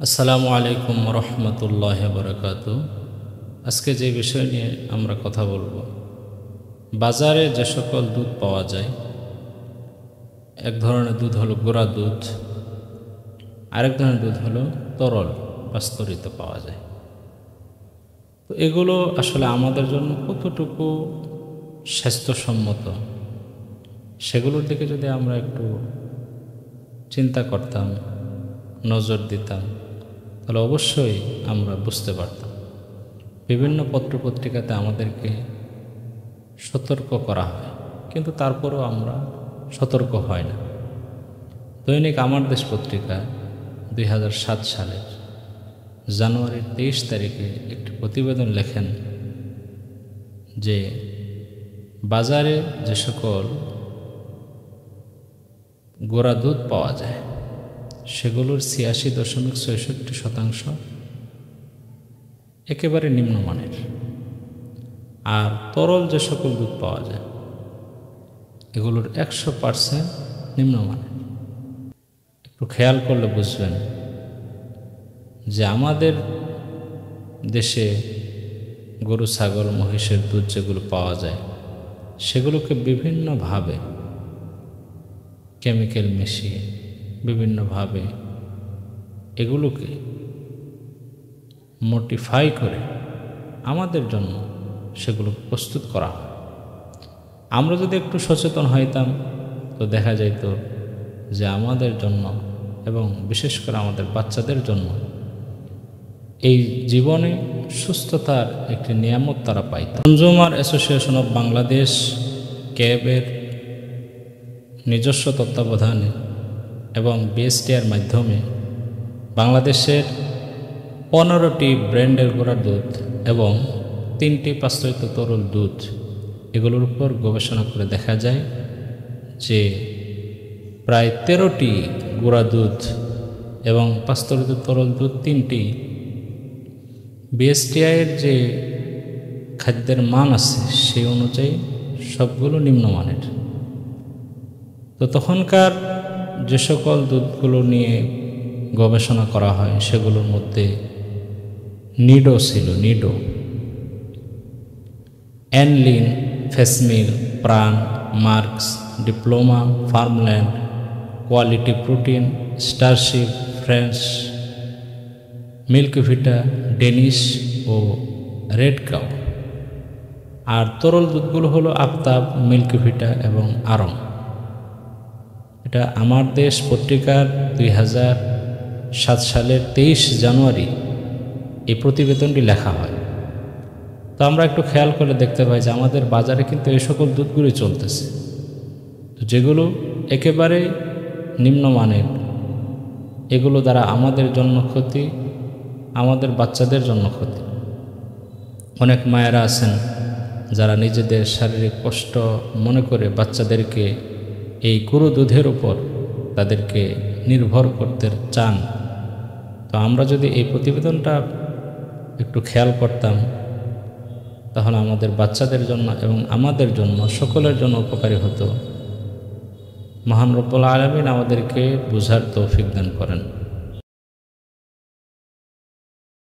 আসসালামু আলাইকুম রহমতুল্লাহ বরকাত। আজকে যে বিষয় নিয়ে আমরা কথা বলবো, বাজারে যে সকল দুধ পাওয়া যায়, এক ধরনের দুধ হলো গুঁড়া দুধ, আরেক ধরনের দুধ হলো তরল বা স্তরিত পাওয়া যায়। তো এগুলো আসলে আমাদের জন্য কতটুকু স্বাস্থ্যসম্মত, সেগুলোর দিকে যদি আমরা একটু চিন্তা করতাম, নজর দিতাম, তাহলে অবশ্যই আমরা বুঝতে পারতাম। বিভিন্ন পত্রপত্রিকাতে আমাদেরকে সতর্ক করা হয়, কিন্তু তারপরেও আমরা সতর্ক হয় না। দৈনিক আমার দেশ পত্রিকায় 2007 সালের জানুয়ারির 23 তারিখে একটি প্রতিবেদন লেখেন যে বাজারে যে সকল গোড়া দুধ পাওয়া যায় সেগুলোর 86.66% একেবারে নিম্নমানের, আর তরল যে সকল দুধ পাওয়া যায় এগুলোর 100% নিম্নমানের। একটু খেয়াল করলে বুঝবেন যে আমাদের দেশে গরু, ছাগল, মহিষের দুধ যেগুলো পাওয়া যায় সেগুলোকে বিভিন্নভাবে কেমিক্যাল মিশিয়ে বিভিন্নভাবে এগুলোকে মডিফাই করে আমাদের জন্য সেগুলো প্রস্তুত করা হয়। আমরা যদি একটু সচেতন হইতাম তো দেখা যেত যে আমাদের জন্য এবং বিশেষ করে আমাদের বাচ্চাদের জন্য এই জীবনে সুস্থতার একটি নিয়ামত তারা পাইত। কনজিউমার অ্যাসোসিয়েশন অফ বাংলাদেশ ক্যাবের নিজস্ব তত্ত্বাবধানে এবং বিএসটিআর মাধ্যমে বাংলাদেশের 15টি ব্র্যান্ডের গোড়া দুধ এবং 3টি পাস্তুরিত তরল দুধ এগুলোর উপর গবেষণা করে দেখা যায় যে প্রায় 13টি গুঁড়া দুধ এবং পাস্তুরিত তরল দুধ 3টি বিএসটিআইয়ের যে খাদ্যের মান আছে সেই অনুযায়ী সবগুলো নিম্নমানের। তো তখনকার যে সকল দুধগুলো নিয়ে গবেষণা করা হয় সেগুলোর মধ্যে নিডো ছিল, নিডো, অ্যানলিন, ফেসমিল, Pran, Marks, Diploma, Farmland, Quality protein, Starship, French, Milk Vita, Danish ও রেড কাউ। আর তরল দুধগুলো হলো আফতাব, মিল্কভিটা এবং আরং। এটা আমার দেশ পত্রিকার 2007 সালের 23 জানুয়ারি এই প্রতিবেদনটি লেখা হয়। তো আমরা একটু খেয়াল করে দেখতে পাই যে আমাদের বাজারে কিন্তু এই সকল দুধগুলি চলতেছে, তো যেগুলো একেবারে নিম্নমানের। এগুলো দ্বারা আমাদের জন্য ক্ষতি, আমাদের বাচ্চাদের জন্য ক্ষতি। অনেক মায়েরা আছেন যারা নিজেদের শারীরিক কষ্ট মনে করে বাচ্চাদেরকে এই গুঁড়ো দুধের উপর তাদেরকে নির্ভর করতে চান। তো আমরা যদি এই প্রতিবেদনটা একটু খেয়াল করতাম তাহলে আমাদের বাচ্চাদের জন্য এবং আমাদের জন্য সকলের জন্য উপকারী হতো। মহান রব্বুল আলামিন আমাদেরকে বুঝার তৌফিক দান করেন।